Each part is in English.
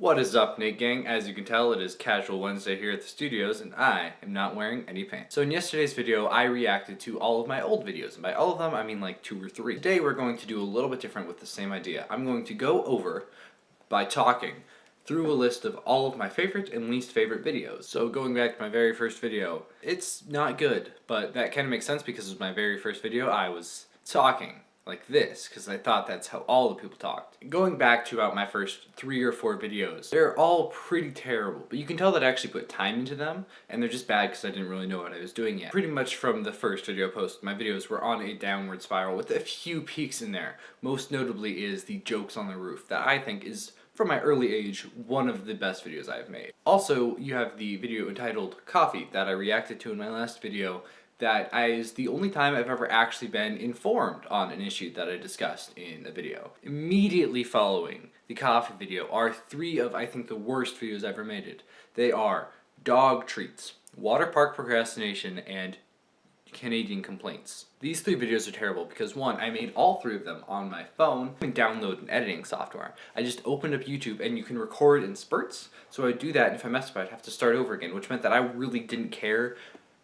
What is up, Nate Gang? As you can tell, it is Casual Wednesday here at the studios, and I am not wearing any pants. So in yesterday's video, I reacted to all of my old videos, and by all of them, I mean like 2 or 3. Today, we're going to do a little bit different with the same idea. I'm going to go over, by talking, through a list of all of my favorite and least favorite videos. So going back to my very first video, it's not good, but that kind of makes sense because it was my very first video. I was talking like this because I thought that's how all the people talked. Going back to about my first 3 or 4 videos, they're all pretty terrible, but you can tell that I actually put time into them, and they're just bad because I didn't really know what I was doing yet. Pretty much from the first video post, my videos were on a downward spiral with a few peaks in there. Most notably is the jokes on the roof that I think is, from my early age, one of the best videos I've made. Also, you have the video entitled Coffee that I reacted to in my last video. That is the only time I've ever actually been informed on an issue that I discussed in a video. Immediately following the coffee video are 3 of, I think, the worst videos ever made. They are dog treats, water park procrastination, and Canadian complaints. These 3 videos are terrible because 1, I made all 3 of them on my phone and download an editing software. I just opened up YouTube and you can record in spurts, so I'd do that, and if I messed up I'd have to start over again, which meant that I really didn't care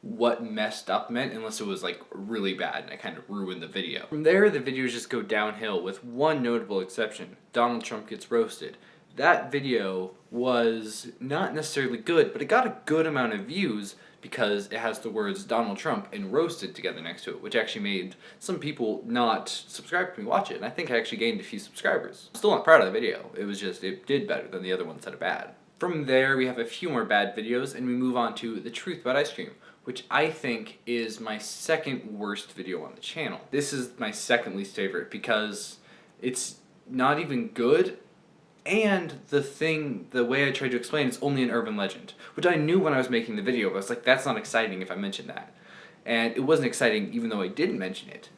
what messed up meant unless it was like really bad and I kind of ruined the video. From there, the videos just go downhill with one notable exception. Donald Trump gets roasted. That video was not necessarily good, but it got a good amount of views because it has the words Donald Trump and roasted together next to it, which actually made some people not subscribe to me watch it, and I think I actually gained a few subscribers. I'm still not proud of the video. It was just, it did better than the other ones that are bad. From there, we have a few more bad videos, and we move on to The Truth About Ice Cream, which I think is my second worst video on the channel. This is my second least favorite because it's not even good, and the way I tried to explain it's only an urban legend, which I knew when I was making the video, but I was like, that's not exciting if I mention that. And it wasn't exciting even though I didn't mention it.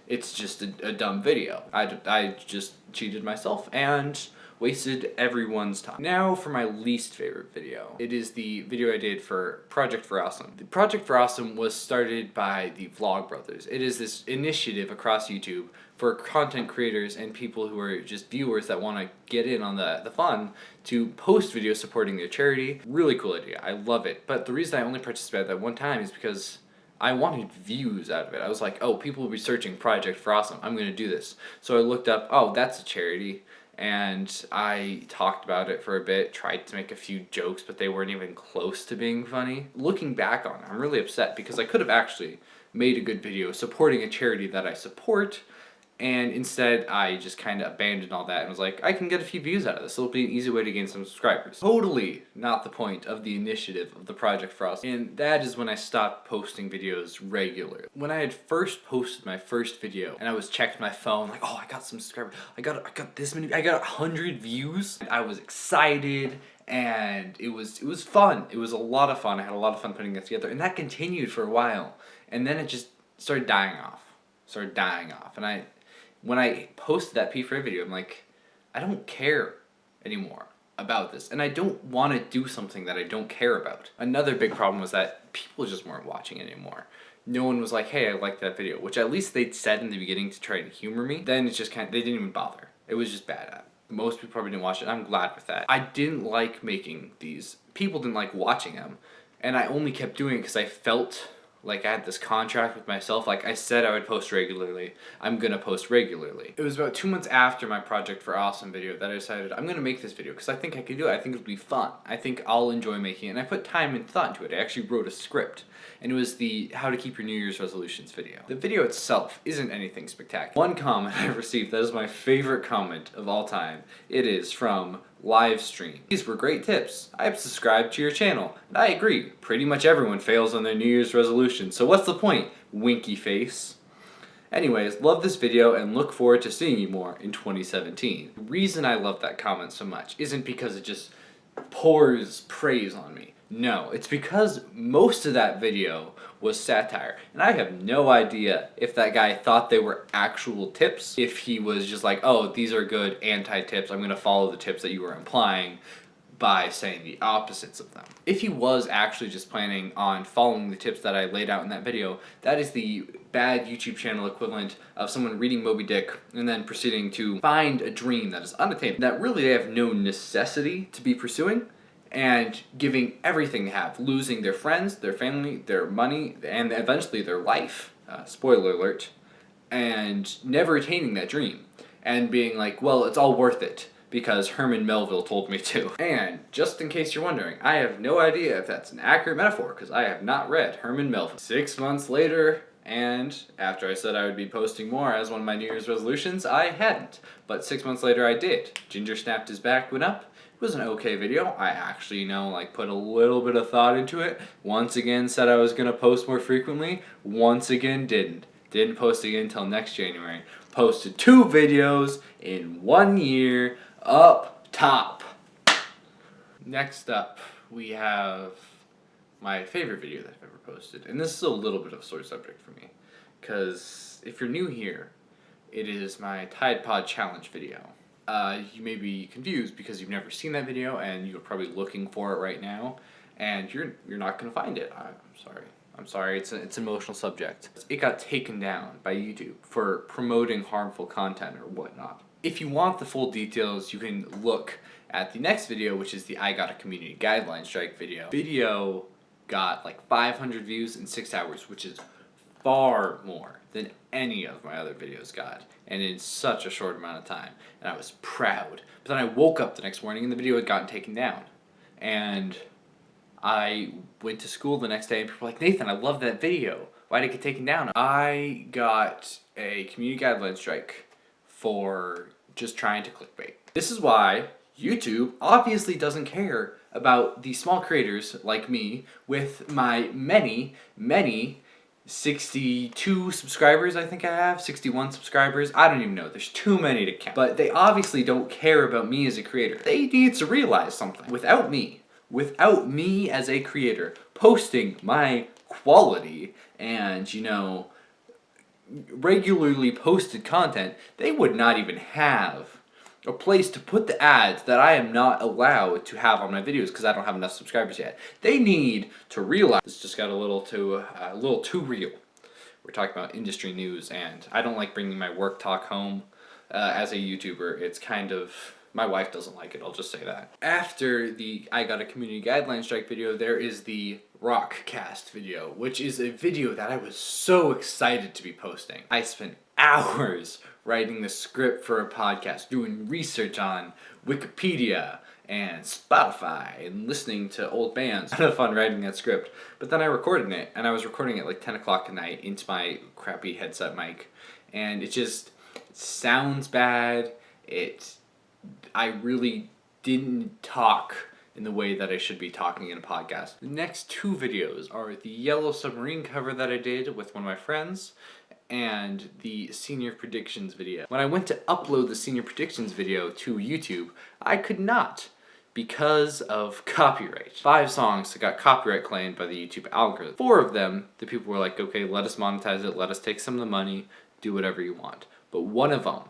It's just a dumb video. I just cheated myself and wasted everyone's time. Now for my least favorite video. It is the video I did for Project for Awesome. The Project for Awesome was started by the Vlogbrothers. It is this initiative across YouTube for content creators and people who are just viewers that want to get in on the fun to post videos supporting their charity. Really cool idea. I love it. But the reason I only participated that one time is because I wanted views out of it. I was like, oh, people will be searching Project for Awesome. I'm going to do this. So I looked up, oh, that's a charity. And I talked about it for a bit, tried to make a few jokes, but they weren't even close to being funny. Looking back on it, I'm really upset because I could have actually made a good video supporting a charity that I support, and instead I just kind of abandoned all that and was like, I can get a few views out of this. It'll be an easy way to gain some subscribers. Totally not the point of the initiative of the Project for Us. And that is when I stopped posting videos regularly. When I had first posted my first video and I was checking my phone like, oh, I got some subscribers. I got this many, I got 100 views. I was excited and it was fun. It was a lot of fun. I had a lot of fun putting it together, and that continued for a while. And then it just started dying off. And when I posted that P4A video, I'm like, I don't care anymore about this, and I don't want to do something that I don't care about. Another big problem was that people just weren't watching it anymore. No one was like, hey, I liked that video, which at least they'd said in the beginning to try and humor me. Then it's just they didn't even bother. It was just bad. Most people probably didn't watch it. I'm glad with that. I didn't like making these. People didn't like watching them, and I only kept doing it because I felt like I had this contract with myself. Like I said I would post regularly, I'm gonna post regularly. It was about 2 months after my Project for Awesome video that I decided I'm gonna make this video because I think I could do it. I think it'll be fun. I think I'll enjoy making it, and I put time and thought into it. I actually wrote a script, and it was the How to Keep Your New Year's Resolutions video. The video itself isn't anything spectacular. One comment I received that is my favorite comment of all time. It is from Livestream. These were great tips. I have subscribed to your channel, and I agree. Pretty much everyone fails on their New Year's resolution, so what's the point? Winky face. Anyways, love this video and look forward to seeing you more in 2017. The reason I love that comment so much isn't because it just pours praise on me. No, it's because most of that video was satire, and I have no idea if that guy thought they were actual tips, if he was just like, oh, these are good anti-tips, I'm gonna follow the tips that you were implying, by saying the opposites of them. If he was actually just planning on following the tips that I laid out in that video, that is the bad YouTube channel equivalent of someone reading Moby Dick and then proceeding to find a dream that is unattainable, that really they have no necessity to be pursuing, and giving everything they have, losing their friends, their family, their money, and eventually their life, spoiler alert, and never attaining that dream, and being like, well, it's all worth it because Herman Melville told me to. And just in case you're wondering, I have no idea if that's an accurate metaphor because I have not read Herman Melville. 6 months later, and after I said I would be posting more as one of my New Year's resolutions, I hadn't. But 6 months later I did. Ginger Snapped His Back went up. It was an okay video. I actually, put a little bit of thought into it. Once again said I was gonna post more frequently. Once again didn't. Didn't post again until next January. Posted 2 videos in 1 year. Up top. Next up, we have my favorite video that I've ever posted. And this is a little bit of a sore subject for me. Because if you're new here, it is my Tide Pod Challenge video. You may be confused because you've never seen that video and you're probably looking for it right now. And you're not going to find it. I'm sorry, it's an emotional subject. It got taken down by YouTube for promoting harmful content or whatnot. If you want the full details, you can look at the next video, which is the I Got a Community Guideline Strike video. Video got like 500 views in 6 hours, which is far more than any of my other videos got, and in such a short amount of time, and I was proud. But then I woke up the next morning and the video had gotten taken down, and I went to school the next day and people were like, Nathan, I love that video. Why did it get taken down? I got a community guideline strike for just trying to clickbait. This is why YouTube obviously doesn't care about the small creators like me with my many 62 subscribers, I think I have, 61 subscribers, I don't even know, there's too many to count. But they obviously don't care about me as a creator. They need to realize something. Without me as a creator posting my quality and, regularly posted content, they would not even have a place to put the ads that I am not allowed to have on my videos because I don't have enough subscribers yet. They need to realize this just got a little too real. We're talking about industry news, and I don't like bringing my work talk home as a YouTuber. It's kind of, my wife doesn't like it, I'll just say that. After the I Got a Community Guideline Strike video, there is the Rockcast video, which is a video that I was so excited to be posting. I spent hours writing the script for a podcast, doing research on Wikipedia and Spotify, and listening to old bands. Kind of fun writing that script. But then I recorded it, and I was recording it like 10 o'clock at night into my crappy headset mic, and it just sounds bad. I really didn't talk in the way that I should be talking in a podcast. The next 2 videos are the Yellow Submarine cover that I did with one of my friends and the Senior Predictions video. When I went to upload the Senior Predictions video to YouTube, I could not because of copyright. 5 songs that got copyright claimed by the YouTube algorithm. 4 of them, the people were like, okay, let us monetize it, let us take some of the money, do whatever you want. But one of them,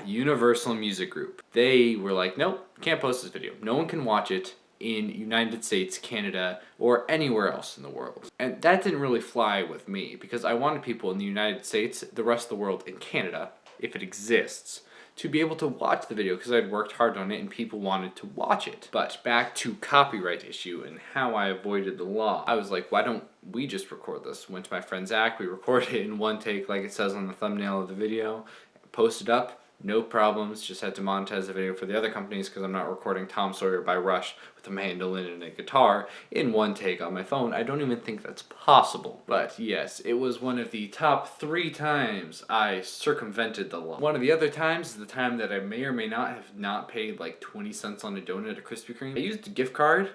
Universal Music Group, they were like, nope, can't post this video. No one can watch it in United States, Canada, or anywhere else in the world. And that didn't really fly with me because I wanted people in the United States, the rest of the world, and Canada, if it exists, to be able to watch the video because I'd worked hard on it and people wanted to watch it. But back to copyright issue and how I avoided the law. I was like, why don't we just record this? Went to my friend Zach, we recorded it in one take like it says on the thumbnail of the video, posted up, no problems, just had to monetize the video for the other companies because I'm not recording Tom Sawyer by Rush with a mandolin and a guitar in one take on my phone. I don't even think that's possible. But yes, it was one of the top 3 times I circumvented the law. One of the other times is the time that I may or may not have not paid like 20 cents on a donut at Krispy Kreme. I used a gift card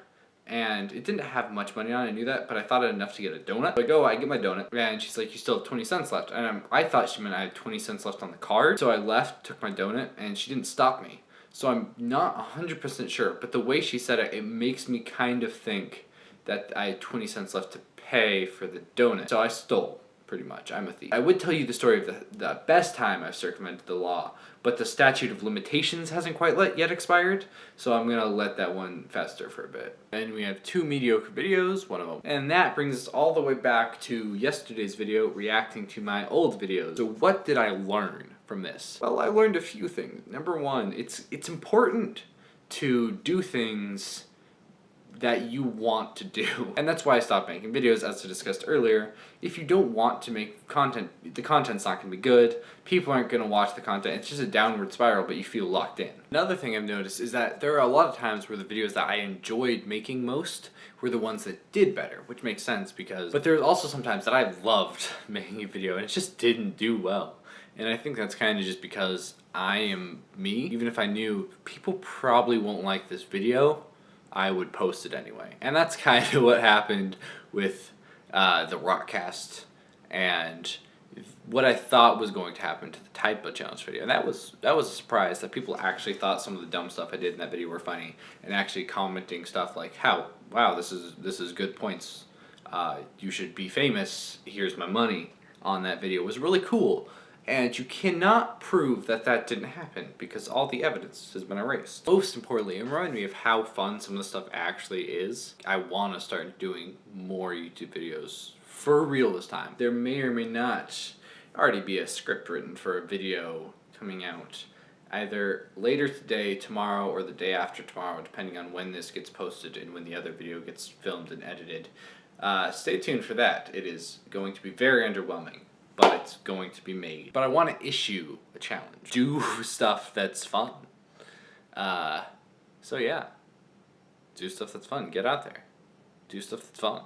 and it didn't have much money on it, I knew that, but I thought it enough to get a donut. So I go, I get my donut, and she's like, you still have 20 cents left. And I thought she meant I had 20 cents left on the card. So I left, took my donut, and she didn't stop me. So I'm not 100% sure, but the way she said it, it makes me kind of think that I had 20 cents left to pay for the donut. So I stole pretty much. I'm a thief. I would tell you the story of the best time I've circumvented the law, but the statute of limitations hasn't quite yet expired, so I'm gonna let that one fester for a bit. And we have 2 mediocre videos, one of them. And that brings us all the way back to yesterday's video, reacting to my old videos. So what did I learn from this? Well, I learned a few things. Number one, it's important to do things that you want to do. And that's why I stopped making videos, as I discussed earlier. If you don't want to make content, the content's not going to be good, people aren't going to watch the content, it's just a downward spiral, but you feel locked in. Another thing I've noticed is that there are a lot of times where the videos that I enjoyed making most were the ones that did better, which makes sense because, but there's also sometimes that I loved making a video and it just didn't do well. And I think that's kind of just because I am me. Even if I knew people probably won't like this video, I would post it anyway. And that's kind of what happened with the Rockcast and what I thought was going to happen to the Type of Challenge video. And that was a surprise that people actually thought some of the dumb stuff I did in that video were funny, and actually commenting stuff like, wow, this is good points. You should be famous, here's my money on that video was really cool. And you cannot prove that that didn't happen because all the evidence has been erased. Most importantly, it reminded me of how fun some of the stuff actually is. I want to start doing more YouTube videos for real this time. There may or may not already be a script written for a video coming out either later today, tomorrow, or the day after tomorrow, depending on when this gets posted and when the other video gets filmed and edited. Stay tuned for that. It is going to be very underwhelming, but it's going to be made. But I want to issue a challenge. Do stuff that's fun. So yeah, do stuff that's fun. Get out there. Do stuff that's fun.